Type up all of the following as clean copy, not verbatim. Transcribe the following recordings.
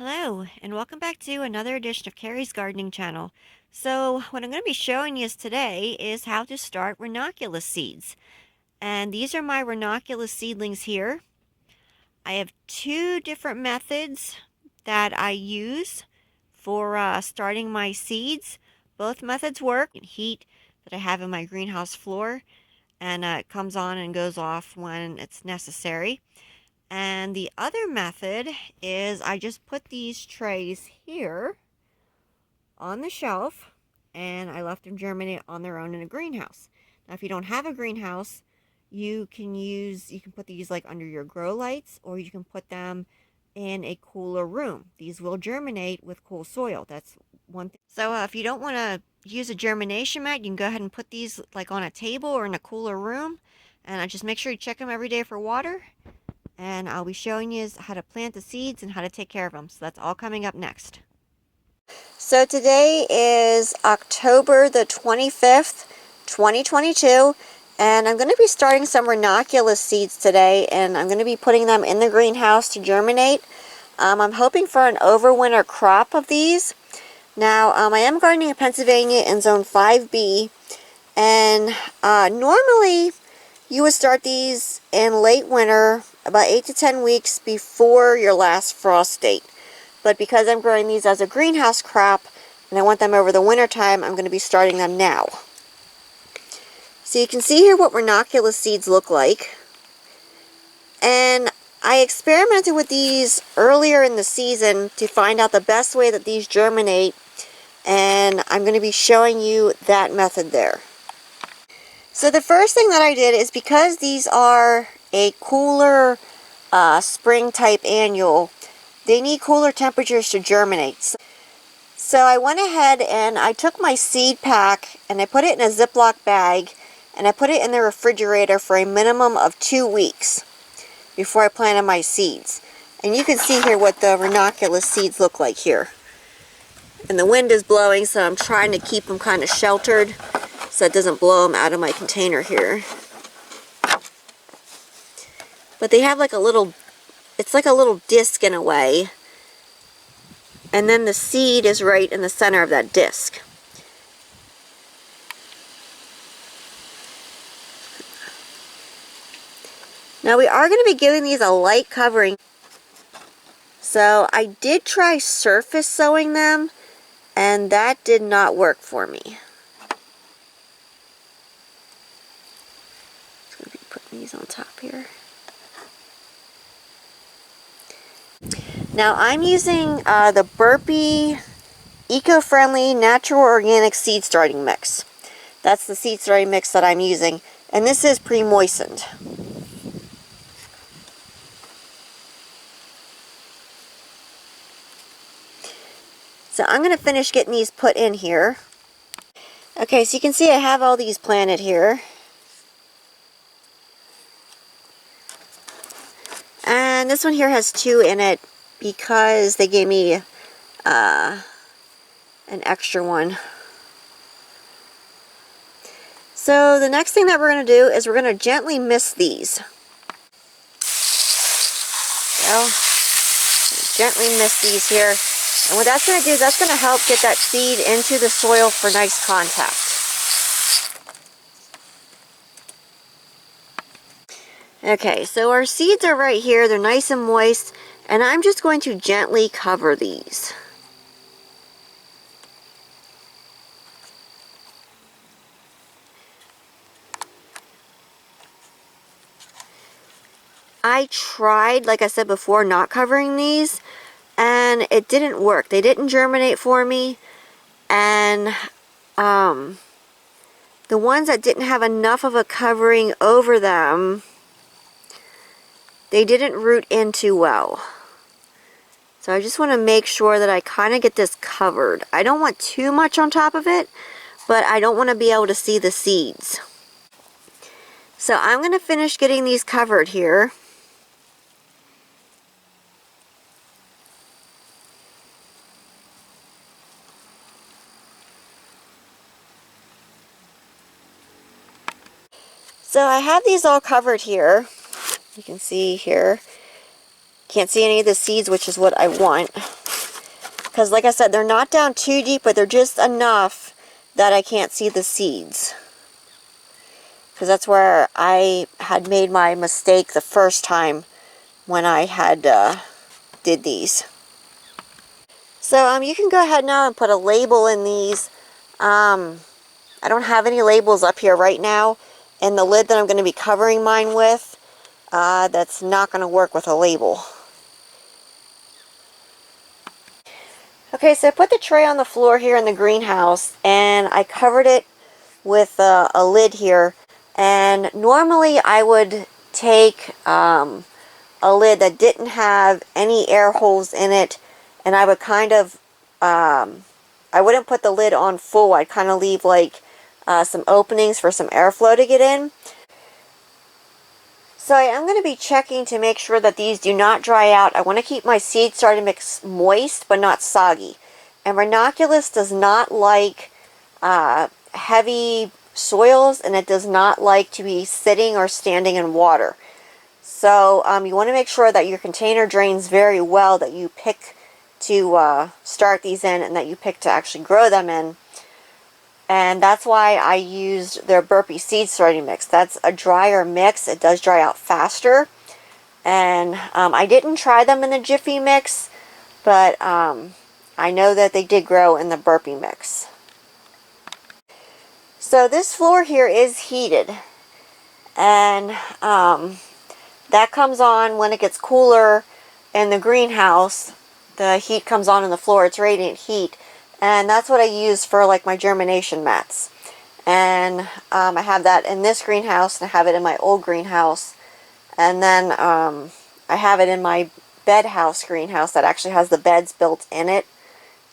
Hello, and welcome back to another edition of Carrie's Gardening Channel. So, what I'm going to be showing you today is how to start ranunculus seeds. And these are my ranunculus seedlings here. I have two different methods that I use for starting my seeds. Both methods work. Heat that I have in my greenhouse floor, and it comes on and goes off when it's necessary. And the other method is I just put these trays here on the shelf and I left them germinate on their own in a greenhouse. Now, if you don't have a greenhouse, you can put these like under your grow lights, or you can put them in a cooler room. These will germinate with cool soil. That's one thing. So if you don't want to use a germination mat, you can go ahead and put these like on a table or in a cooler room. And I just make sure you check them every day for water. And I'll be showing you how to plant the seeds and how to take care of them. So that's all coming up next. So today is October the 25th, 2022, and I'm going to be starting some ranunculus seeds today, and I'm going to be putting them in the greenhouse to germinate. I'm hoping for an overwinter crop of these. Now, I am gardening in Pennsylvania in Zone 5B, and normally you would start these in late winter, about 8 to 10 weeks before your last frost date. But because I'm growing these as a greenhouse crop and I want them over the winter time, I'm going to be starting them now. So you can see here what ranunculus seeds look like. And I experimented with these earlier in the season to find out the best way that these germinate, and I'm going to be showing you that method there. So the first thing that I did is, because these are a cooler spring type annual, they need cooler temperatures to germinate. So I went ahead and I took my seed pack and I put it in a Ziploc bag and I put it in the refrigerator for a minimum of 2 weeks before I planted my seeds. And you can see here what the ranunculus seeds look like here. And the wind is blowing, so I'm trying to keep them kind of sheltered so it doesn't blow them out of my container here. But they have like a little, it's like a little disc in a way. And then the seed is right in the center of that disc. Now we are going to be giving these a light covering. So I did try surface sowing them, and that did not work for me. I'm going to be putting these on top here. Now I'm using the Burpee eco-friendly natural organic seed starting mix. That's the seed starting mix that I'm using, and this is pre-moistened. So I'm going to finish getting these put in here. Okay, so you can see I have all these planted here. And this one here has 2 in it because they gave me an extra one. So the next thing that we're going to do is we're going to gently mist these. So, gently mist these here. And what that's going to do is that's going to help get that seed into the soil for nice contact. Okay, so our seeds are right here. They're nice and moist. And I'm just going to gently cover these. I tried, like I said before, not covering these, and it didn't work. They didn't germinate for me, and the ones that didn't have enough of a covering over them, they didn't root in too well. So I just want to make sure that I kind of get this covered. I don't want too much on top of it, but I don't want to be able to see the seeds. So I'm going to finish getting these covered here. So I have these all covered here. You can see here. Can't see any of the seeds, which is what I want. Because like I said, they're not down too deep, but they're just enough that I can't see the seeds. Because that's where I had made my mistake the first time when I had did these. So you can go ahead now and put a label in these. I don't have any labels up here right now, and the lid that I'm going to be covering mine with, that's not going to work with a label. Okay, so I put the tray on the floor here in the greenhouse, and I covered it with a lid here. And normally I would take a lid that didn't have any air holes in it, and I would kind of, I wouldn't put the lid on full. I'd kind of leave like some openings for some airflow to get in. So I am going to be checking to make sure that these do not dry out. I want to keep my seed starting mix moist but not soggy. And Ranunculus does not like heavy soils, and it does not like to be sitting or standing in water. So you want to make sure that your container drains very well, that you pick to start these in and that you pick to actually grow them in. And that's why I used their Burpee seed starting mix. That's a drier mix. It does dry out faster. And I didn't try them in the Jiffy mix, but I know that they did grow in the Burpee mix. So this floor here is heated. And that comes on when it gets cooler in the greenhouse. The heat comes on in the floor. It's radiant heat. And that's what I use for like my germination mats. And I have that in this greenhouse, and I have it in my old greenhouse. And then I have it in my bed house greenhouse that actually has the beds built in it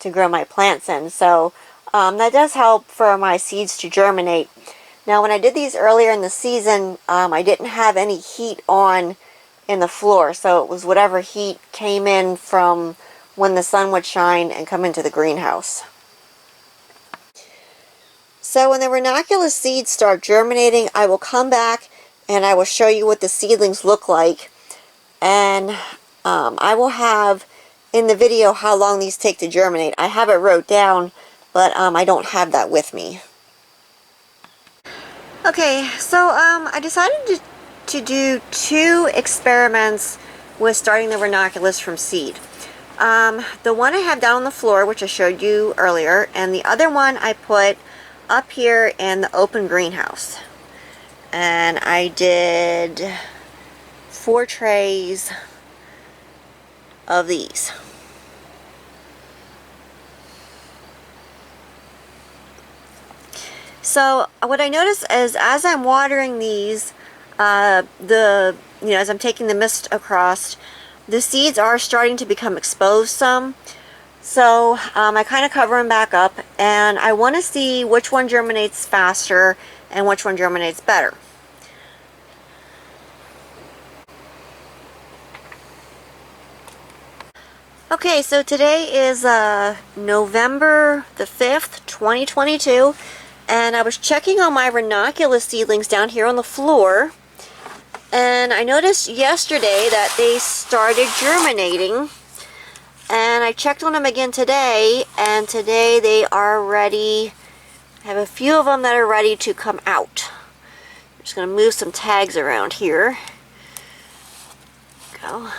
to grow my plants in. So that does help for my seeds to germinate. Now when I did these earlier in the season, I didn't have any heat on in the floor. So it was whatever heat came in from when the sun would shine and come into the greenhouse. So when the ranunculus seeds start germinating, I will come back and I will show you what the seedlings look like. And I will have in the video how long these take to germinate. I have it wrote down, but I don't have that with me. Okay, so I decided to do 2 experiments with starting the ranunculus from seed. The one I have down on the floor, which I showed you earlier, and the other one I put up here in the open greenhouse. And I did 4 trays of these. So what I notice is as I'm watering these, as I'm taking the mist across, the seeds are starting to become exposed some. So I kind of cover them back up, and I want to see which one germinates faster and which one germinates better. Okay, so today is November the 5th, 2022, and I was checking on my ranunculus seedlings down here on the floor, and I noticed yesterday that they started germinating. And I checked on them again today, and today they are ready. I have a few of them that are ready to come out. I'm just going to move some tags around here. Go.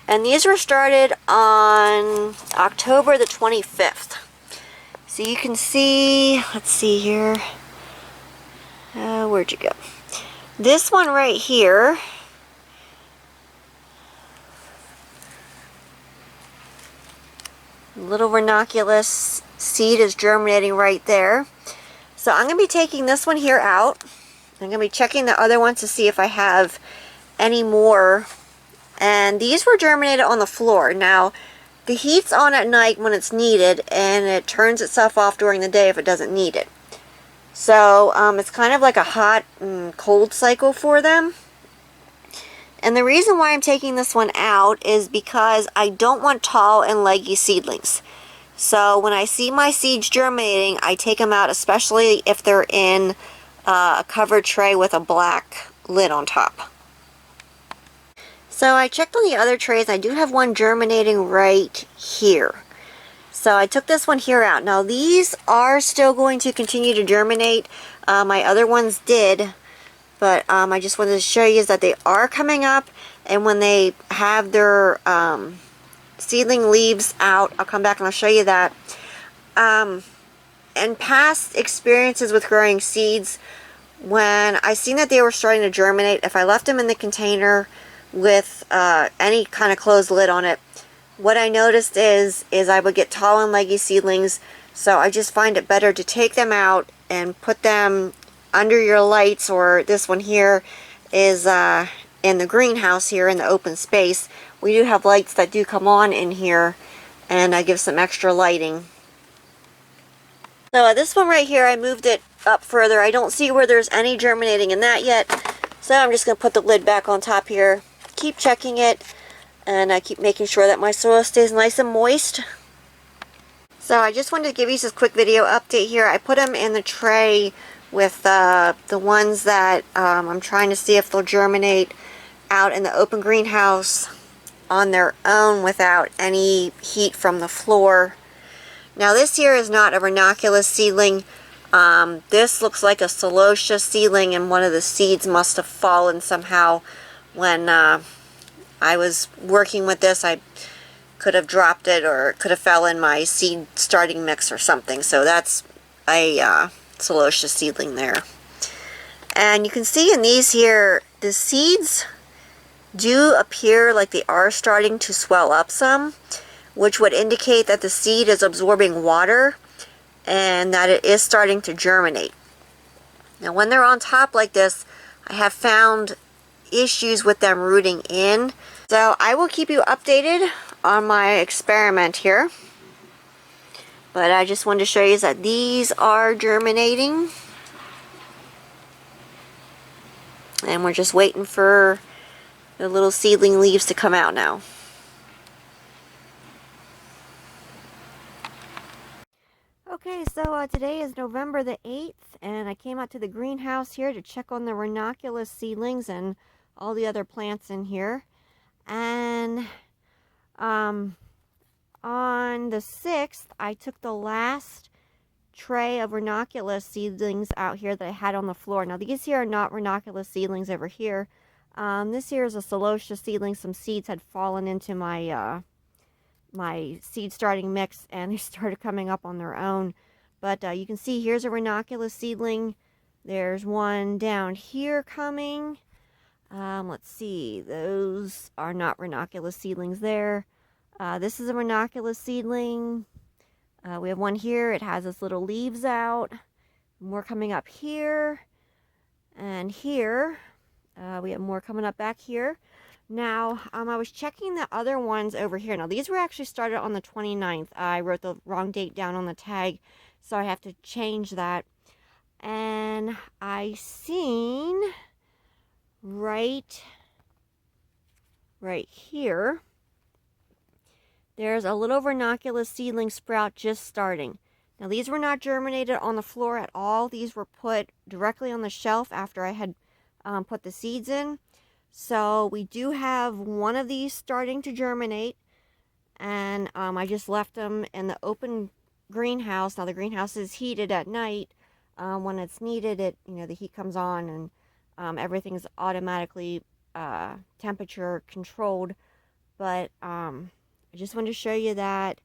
And these were started on October the 25th. So you can see, let's see here. Where'd you go? This one right here. Little ranunculus seed is germinating right there. So I'm going to be taking this one here out. I'm going to be checking the other ones to see if I have any more. And these were germinated on the floor. Now, the heat's on at night when it's needed, and it turns itself off during the day if it doesn't need it. So it's kind of like a hot and cold cycle for them. And the reason why I'm taking this one out is because I don't want tall and leggy seedlings. So when I see my seeds germinating, I take them out, especially if they're in a covered tray with a black lid on top. So I checked on the other trays. I do have one germinating right here. So I took this one here out. Now these are still going to continue to germinate. My other ones did, but I just wanted to show you that they are coming up, and when they have their seedling leaves out, I'll come back and I'll show you that. And past experiences with growing seeds, when I seen that they were starting to germinate, if I left them in the container with any kind of closed lid on it, what I noticed is I would get tall and leggy seedlings. So I just find it better to take them out and put them under your lights, or this one here is in the greenhouse here in the open space. We do have lights that do come on in here, and I give some extra lighting. So this one right here, I moved it up further. I don't see where there's any germinating in that yet, so I'm just going to put the lid back on top here. Keep checking it, and I keep making sure that my soil stays nice and moist. So I just wanted to give you this quick video update here. I put them in the tray with the ones that I'm trying to see if they'll germinate out in the open greenhouse on their own without any heat from the floor. Now this here is not a Ranunculus seedling. This looks like a celosia seedling, and one of the seeds must have fallen somehow when I was working with this. I could have dropped it, or it could have fell in my seed starting mix or something. So that's a celosia seedling there. And you can see in these here, the seeds do appear like they are starting to swell up some, which would indicate that the seed is absorbing water and that it is starting to germinate. Now when they're on top like this, I have found issues with them rooting in. So I will keep you updated on my experiment here. But I just wanted to show you that these are germinating. And we're just waiting for the little seedling leaves to come out now. Okay, so today is November the 8th, and I came out to the greenhouse here to check on the Ranunculus seedlings and all the other plants in here. And on the 6th, I took the last tray of Ranunculus seedlings out here that I had on the floor. Now these here are not Ranunculus seedlings over here. This here is a celosia seedling. Some seeds had fallen into my my seed starting mix, and they started coming up on their own. But you can see here's a Ranunculus seedling. There's one down here coming. Let's see, those are not Ranunculus seedlings there. This is a Ranunculus seedling. We have one here. It has its little leaves out. More coming up here. And here. We have more coming up back here. Now, I was checking the other ones over here. Now, these were actually started on the 29th. I wrote the wrong date down on the tag, so I have to change that. And I seen right here, there's a little Ranunculus seedling sprout just starting. Now, these were not germinated on the floor at all. These were put directly on the shelf after I had put the seeds in. So we do have one of these starting to germinate, and I just left them in the open greenhouse. Now the greenhouse is heated at night. When it's needed, the heat comes on, and everything's automatically temperature controlled. But I just wanted to show you that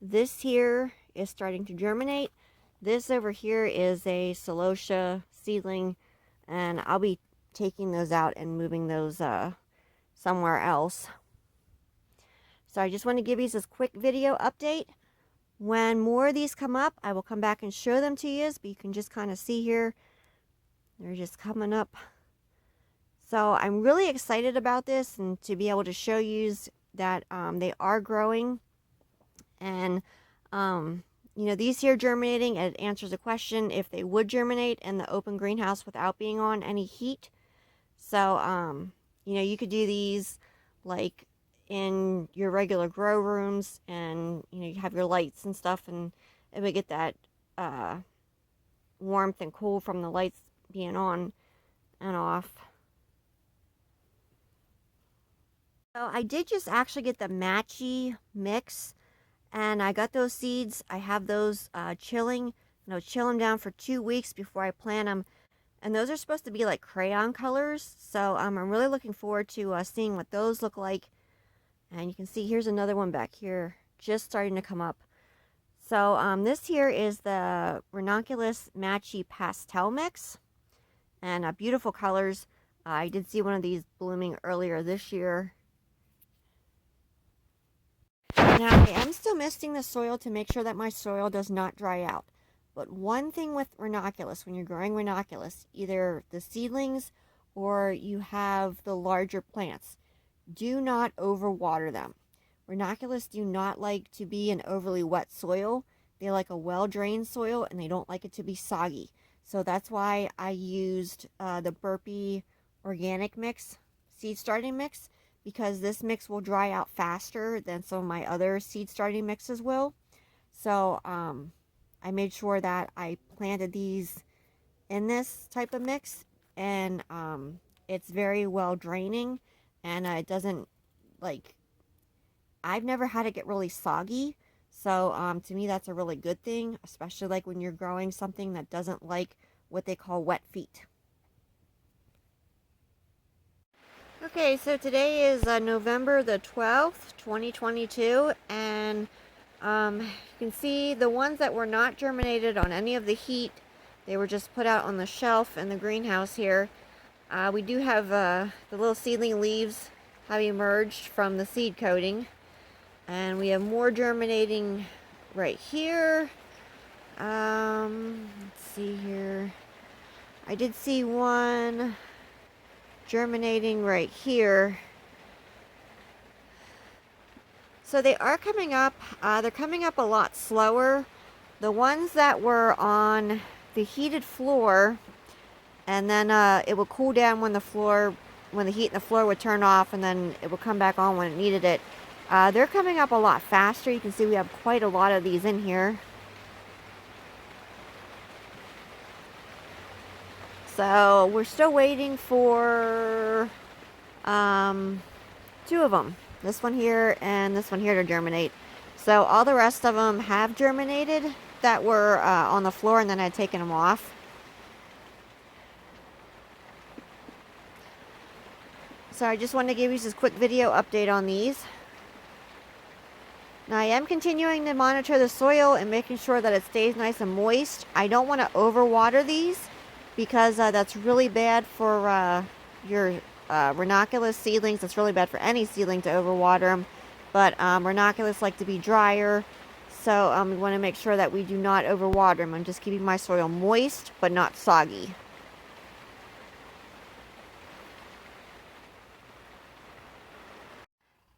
this here is starting to germinate. This over here is a celosia seedling, and I'll be taking those out and moving those somewhere else. So I just want to give you this quick video update. When more of these come up, I will come back and show them to you, but you can just kind of see here, they're just coming up. So I'm really excited about this, and to be able to show you that they are growing. And these here germinating, it answers the question if they would germinate in the open greenhouse without being on any heat. So, you could do these like in your regular grow rooms, and, you have your lights and stuff, and it would get that warmth and cool from the lights being on and off. So I did just actually get the matchy mix, and I got those seeds. I have those chilling. Chill them down for 2 weeks before I plant them. And those are supposed to be like crayon colors. So I'm really looking forward to seeing what those look like. And you can see here's another one back here, just starting to come up. So this here is the Ranunculus Matchy Pastel Mix. And beautiful colors. I did see one of these blooming earlier this year. Now, I am still misting the soil to make sure that my soil does not dry out. But one thing with ranunculus, when you're growing ranunculus, either the seedlings or you have the larger plants, do not overwater them. Ranunculus do not like to be in overly wet soil. They like a well-drained soil, and they don't like it to be soggy. So that's why I used the Burpee organic mix, seed starting mix, because this mix will dry out faster than some of my other seed starting mixes will. So I made sure that I planted these in this type of mix, and it's very well draining, and it doesn't, like, I've never had it get really soggy. So to me, that's a really good thing, especially like when you're growing something that doesn't like what they call wet feet. Okay, so today is November the 12th, 2022, and you can see the ones that were not germinated on any of the heat, they were just put out on the shelf in the greenhouse here. We do have the little seedling leaves have emerged from the seed coating, and we have more germinating right here. Let's see here. I did see one germinating right here. So they are coming up. They're coming up a lot slower. The ones that were on the heated floor, and then it would cool down when the heat in the floor would turn off, and then it would come back on when it needed it. They're coming up a lot faster. You can see we have quite a lot of these in here. So we're still waiting for 2 of them. This one here and this one here to germinate. So all the rest of them have germinated that were on the floor, and then I'd taken them off. So I just wanted to give you this quick video update on these. Now I am continuing to monitor the soil and making sure that it stays nice and moist. I don't want to overwater these because that's really bad for your ranunculus seedlings. It's really bad for any seedling to overwater them. But ranunculus like to be drier, so we want to make sure that we do not overwater them. I'm just keeping my soil moist but not soggy.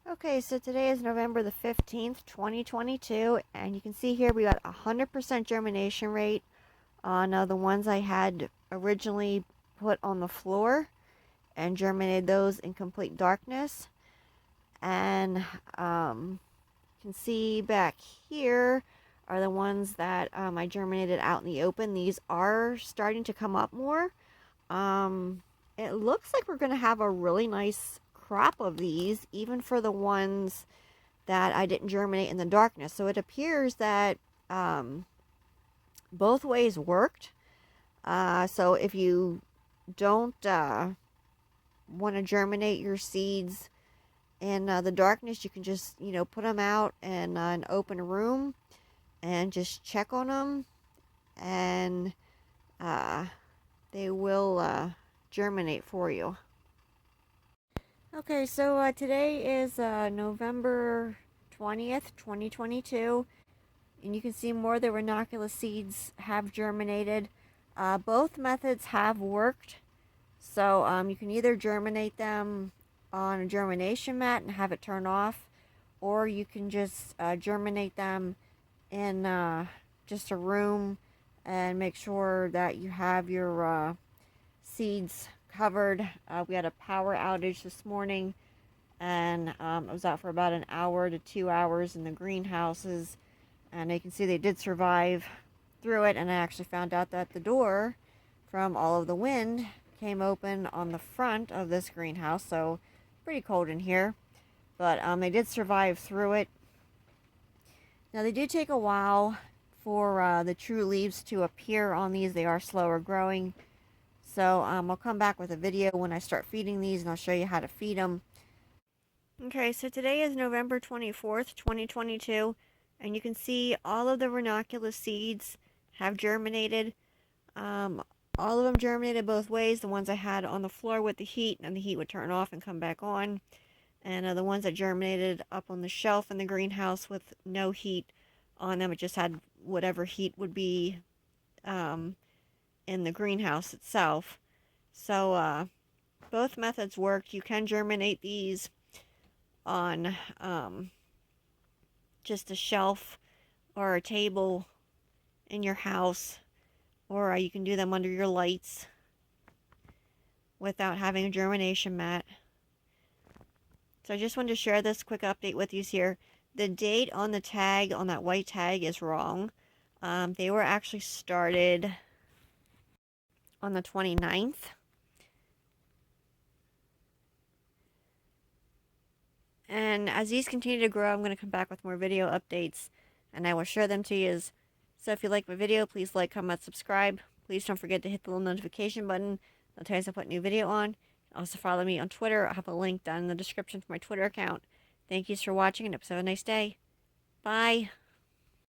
Okay, so today is November the 15th, 2022, and you can see here we got 100% germination rate on the ones I had originally put on the floor and germinated those in complete darkness. And you can see back here are the ones that I germinated out in the open. These are starting to come up more. It looks like we're going to have a really nice crop of these, even for the ones that I didn't germinate in the darkness. So it appears that both ways worked. So if you don't want to germinate your seeds in the darkness, you can just, put them out in an open room and just check on them, and they will germinate for you. Okay, so today is November 20th, 2022, and you can see more of the ranunculus seeds have germinated. Both methods have worked, so you can either germinate them on a germination mat and have it turn off, or you can just germinate them in just a room and make sure that you have your seeds covered. We had a power outage this morning, and I was out for about an hour to 2 hours in the greenhouses, and you can see they did survive through it. And I actually found out that the door from all of the wind came open on the front of this greenhouse, so pretty cold in here. but they did survive through it. Now they do take a while for the true leaves to appear on these. They are slower growing. So I'll come back with a video when I start feeding these, and I'll show you how to feed them. Okay, so today is November 24th, 2022, and you can see all of the ranunculus seeds have germinated. All of them germinated both ways. The ones I had on the floor with the heat, and the heat would turn off and come back on. And the ones that germinated up on the shelf in the greenhouse with no heat on them, it just had whatever heat would be in the greenhouse itself. So both methods work. You can germinate these on just a shelf or a table in your house, or you can do them under your lights without having a germination mat. So I just wanted to share this quick update with you here. The date on the tag, on that white tag, is wrong. They were actually started on the 29th. And as these continue to grow, I'm going to come back with more video updates, and I will share them to you. So if you like my video, please like, comment, subscribe. Please don't forget to hit the little notification button. That'll tell you as I put a new video on. Also follow me on Twitter. I'll have a link down in the description for my Twitter account. Thank you for watching, and have a nice day. Bye.